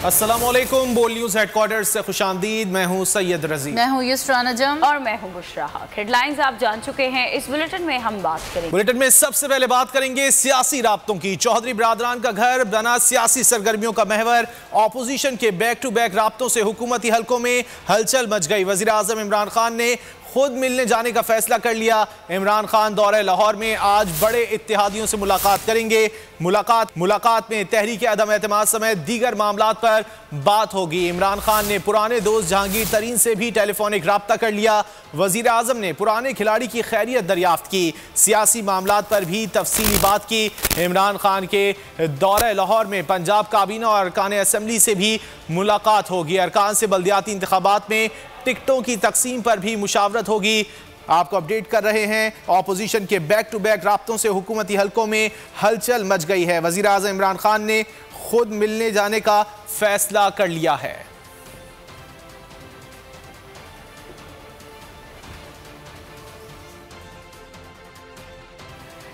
अस्सलामुअलैकुम। बोल news headquarter से खुशामदीद। मैं हूं सैयद रजी। मैं हूं युसरा नजम और मैं हूं बुशरा हक। हेडलाइंस आप जान चुके हैं। इस बुलेटिन में हम बात करेंगे। बुलेटिन में सबसे पहले बात करेंगे सियासी राब्तों की। चौधरी बिरादरान का घर बना सियासी सरगर्मियों का महवर। ऑपोजिशन के बैक टू बैक राब्तों से हुकूमती हलकों में हलचल मच गई। वजीर आजम इमरान खान ने खुद मिलने जाने का फैसला कर लिया। इमरान खान दौरे लाहौर में आज बड़े इत्तेहादियों से मुलाकात करेंगे। मुलाकात में तहरीक अदम एतमाद समेत दीगर मामलात पर बात होगी। इमरान खान ने पुराने दोस्त जहांगीर तरीन से भी टेलीफोनिक राब्ता कर लिया। वजीर आजम ने पुराने खिलाड़ी की खैरियत दरियाफ्त की। सियासी मामलात पर भी तफसीली बात की। इमरान खान के दौरे लाहौर में पंजाब काबीना और अरकान असम्बली से भी मुलाकात होगी। अरकान से बल्दियाती इंतखाबात में टिकटों की तकसीम पर भी मुशावरत होगी। आपको अपडेट कर रहे हैं। ऑपोजिशन के बैक टू बैक राब्तों से हुकूमती हलकों में हलचल मच गई है। वजीर आज़म इमरान खान ने खुद मिलने जाने का फैसला कर लिया है।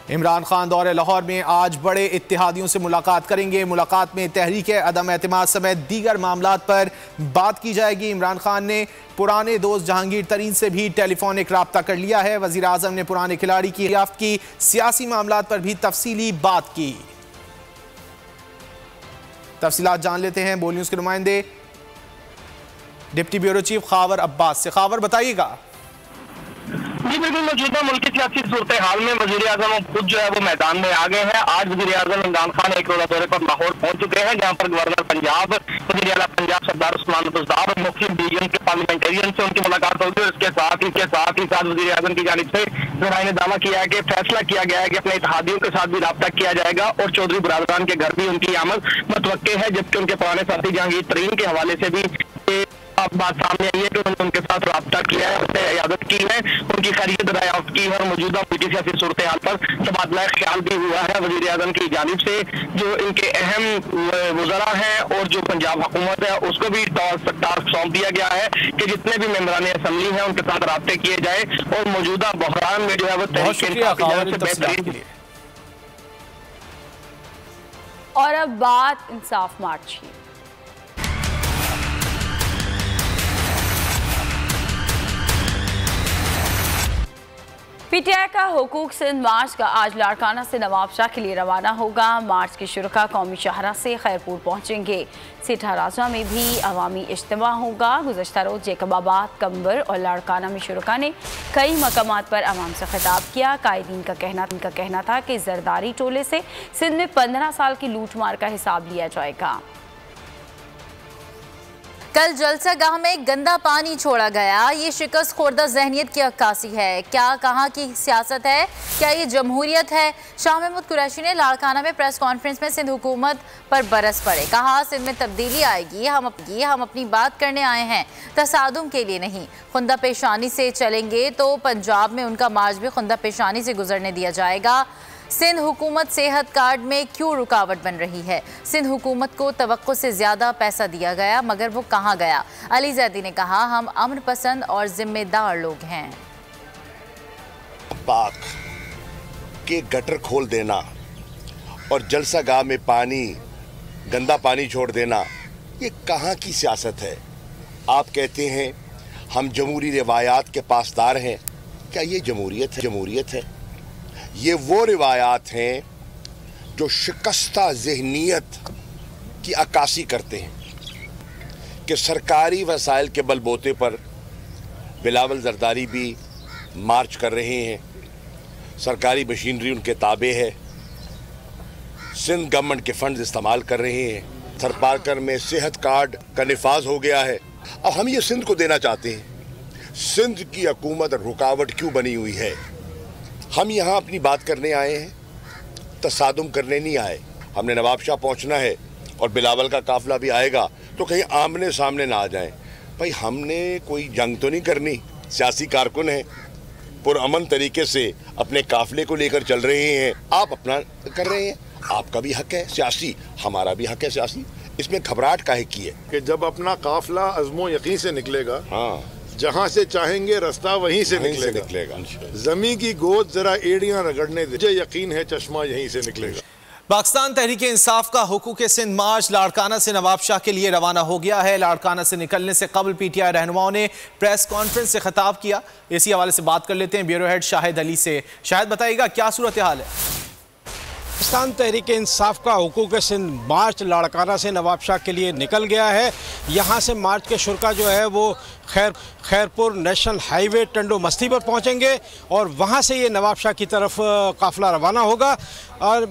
इमरान खान दौरे लाहौर में आज बड़े इत्तेहादियों से मुलाकात करेंगे। मुलाकात में तहरीक अदम एतमाद समेत दीगर मामलात पर बात की जाएगी। इमरान खान ने पुराने दोस्त जहांगीर तरीन से भी टेलीफोनिक राब्ता कर लिया है। वजीर आजम ने पुराने खिलाड़ी की रियाफ्त की। सियासी मामलात पर भी तफसीली बात की। तफसीलात जान लेते हैं बोल न्यूज़ के नुमाइंदे deputy bureau chief Khawar Abbas से। खावर, बताइएगा। जी बिल्कुल, मौजूदा मुल्क की सियासी सूरत हाल में वजीर आजम खुद जो है वो मैदान में आ गए हैं। आज वजीर आजम इमरान खान एक रोजा दौरे पर लाहौर पहुंच चुके हैं, जहां पर गवर्नर पंजाब, वजीर आला पंजाब सरदार उस्मान बुज़दार और मुख्तलिफ डिवीजन के पार्लियामेंटेरियन से उनकी मुलाकात होगी। और इसके साथ ही वजीर आजम की जानिब से ने दावा किया है कि फैसला किया गया है कि अपने इत्तेहादियों के साथ भी राब्ता किया जाएगा और चौधरी बिरादरान के घर भी उनकी आमद मुतवक्के है। जबकि उनके पुराने साथी जहांगीर तरीन के हवाले से भी बात सामने आई है कि उन्होंने उनके साथ राब्ता किया है, उससे इयादत की है, उनकी खैरियत दरियाफ्त की है और मौजूदा मुल्की सियासी सूरत हाल पर तबादला ख्याल भी हुआ है वजीर आजम की जानिब से। जो इनके अहम वज़रा हैं और जो पंजाब हुकूमत है उसको भी टास्क सौंप दिया गया है कि जितने भी मेंबरान असम्बली हैं उनके साथ राब्ते किए जाए और मौजूदा बहरान में जो है वो बेहतरीन। और अब बात इंसाफ मार्च की। पीटीआई का हुकूक सिंध मार्च का आज लाड़काना से नवाब शाह के लिए रवाना होगा। मार्च के शुरका कौमी शाहरा से खैरपुर पहुंचेंगे। सेठा राजा में भी अवामी इज्तिमा होगा। गुज़श्ता रोज़ जैकबाबाद, कंबर और लाड़काना में शुरका ने कई मकामात पर अवाम से खिताब किया। कायदीन का कहना था कि जरदारी टोले से सिंध में 15 साल की लूट मार का हिसाब लिया जाएगा। कल जलसा गाह में गंदा पानी छोड़ा गया। ये शिकस्त खुर्दा जहनियत की अक्कासी है। क्या कहाँ की सियासत है? क्या ये जमहूरियत है? शाह महमूद कुरैशी ने लाड़काना में प्रेस कॉन्फ्रेंस में सिंध हुकूमत पर बरस पड़े। कहा सिंध में तब्दीली आएगी, हम अपनी बात करने आए हैं, तसादुम के लिए नहीं। खुंदा पेशानी से चलेंगे तो पंजाब में उनका मार्च भी खुंदा पेशानी से गुजरने दिया जाएगा। सिंध हुकूमत सेहत कार्ड में क्यों रुकावट बन रही है? सिंध हुकूमत को तवक्को से ज़्यादा पैसा दिया गया मगर वो कहाँ गया? अली जैदी ने कहा हम अमन पसंद और जिम्मेदार लोग हैं। पाक के गटर खोल देना और जलसा गाह में गंदा पानी छोड़ देना, ये कहाँ की सियासत है? आप कहते हैं हम जमहूरी रिवायात के पासदार हैं। क्या ये जमहूरियत है? ये वो रिवायात हैं जो शिकस्ता ज़हनियत की अक्कासी करते हैं कि सरकारी वसाइल के बलबूते पर बिलावल जरदारी भी मार्च कर रहे हैं, सरकारी मशीनरी उनके ताबे है, सिंध गवर्नमेंट के फंड्स इस्तेमाल कर रहे हैं, थरपारकर में सेहत कार्ड का निफाज हो गया है। अब हम ये सिंध को देना चाहते हैं। सिंध की हुकूमत रुकावट क्यों बनी हुई है? हम यहाँ अपनी बात करने आए हैं, तसादुम करने नहीं आए। हमने नवाब शाह पहुँचना है और बिलावल का काफिला भी आएगा तो कहीं आमने सामने ना आ जाएं। भाई हमने कोई जंग तो नहीं करनी, सियासी कारकुन हैं, पुरअमन तरीके से अपने काफिले को लेकर चल रहे हैं। आप अपना कर रहे हैं, आपका भी हक है सियासी, हमारा भी हक है सियासी। इसमें घबराहट काहे की है कि जब अपना काफिला अज़्मो यकीन से निकलेगा, हाँ, जहाँ से चाहेंगे रास्ता वहीं से निकलेगा। जमीन की गोद जरा एड़ियां रगड़ने दे, मुझे यकीन है चश्मा यहीं से निकलेगा। पाकिस्तान तहरीक इंसाफ का हुकूक सिंध मार्च लाड़काना से नवाब शाह के लिए रवाना हो गया है। लाड़काना से निकलने से कबल पीटीआई रहनुमाओं ने प्रेस कॉन्फ्रेंस से खिताब किया। इसी हवाले से बात कर लेते हैं ब्यूरो हेड शाहिद अली से। शाहिद, बताइएगा क्या सूरत हाल है? पाकिस्तान तहरीक इंसाफ का हुकूक सिंध मार्च लाड़काना से नवाब शाह के लिए निकल गया है। यहाँ से मार्च के शुरा जो है वो खैरपुर नेशनल हाईवे टंडो मस्ती पर पहुँचेंगे और वहाँ से ये नवाब शाह की तरफ काफ़िला रवाना होगा। और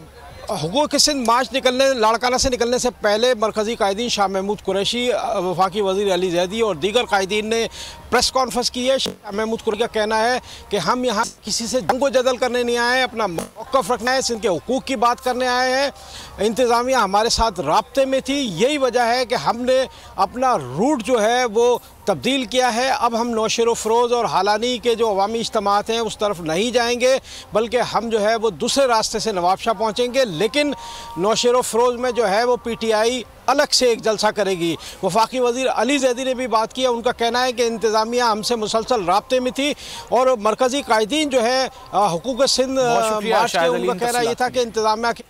हुकूक सिंध मार्च लाड़काना से निकलने से पहले मरकज़ी कायदीन शाह महमूद कुरैशी, वफाकी वज़ीर अली ज़ैदी और दीगर कायदीन ने प्रेस कॉन्फ्रेंस की है। शाह महमूद कुरैशी का कहना है कि हम यहाँ किसी से जंग व जदल करने नहीं आए हैं, अपना मौक़िफ़ रखना है, सिंध के हुकूक की बात करने आए हैं। इंतज़ामिया हमारे साथ राब्ते में थी, यही वजह है कि हमने अपना रूट जो है वो तब्दील किया है। अब हम नौशेर फ़रोज़ और हालानी के जो अवामी इज्तिमात हैं उस तरफ नहीं जाएंगे, बल्कि हम जो है वो दूसरे रास्ते से नवाब शाह पहुँचेंगे। लेकिन नौशेर फ़रोज़ में जो है वो पीटीआई अलग से एक जलसा करेगी। वफाकी वज़ीर अली ज़ैदी ने भी बात की है। उनका कहना है कि इंतज़ामिया हमसे मुसलसल राब्ते में थी और मरकज़ी कायदीन जो है हुकूक सिंध मार्च के, उनका कहना ये था कि इंतज़ामिया की।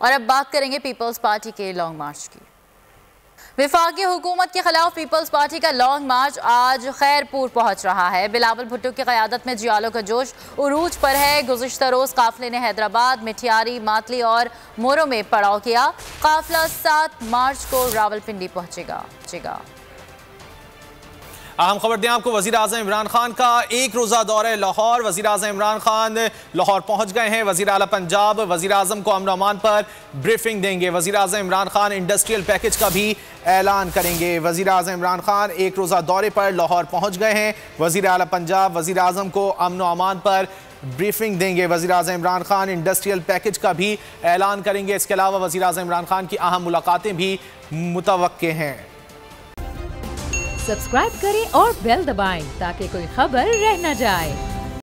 और अब बात करेंगे पीपल्स पार्टी के लॉन्ग मार्च की। वफाकी हुकूमत के खिलाफ पीपल्स पार्टी का लॉन्ग मार्च आज खैरपुर पहुंच रहा है। बिलावल भुट्टो की क़यादत में जियालों का जोश उरूज पर है। गुज़िश्ता रोज़ काफ़िले ने हैदराबाद, मिठियारी, मातली और मोरो में पड़ाव किया। काफ़िला 7 मार्च को रावलपिंडी पहुंचेगा। अहम खबर दें आपको, वज़ीर आज़म इमरान खान का एक रोज़ा दौरे लाहौर। वज़ीर आज़म इमरान खान लाहौर पहुँच गए हैं। वज़ीर आला पंजाब वज़ीर आज़म को अमन अमान पर ब्रीफिंग देंगे। वज़ीर आज़म इमरान खान इंडस्ट्रियल पैकेज का भी ऐलान करेंगे। वज़ीर आज़म इमरान खान एक रोज़ा दौरे पर लाहौर पहुँच गए हैं। वज़ीर आला पंजाब वज़ीर आज़म को अमन अमान पर ब्रीफिंग देंगे। वज़ीर आज़म इमरान खान इंडस्ट्रियल पैकेज का भी ऐलान करेंगे। इसके अलावा वज़ीर आज़म इमरान खान की अहम मुलाकातें भी मुतवक्के हैं। सब्सक्राइब करें और बेल दबाएं ताकि कोई खबर रह न जाए।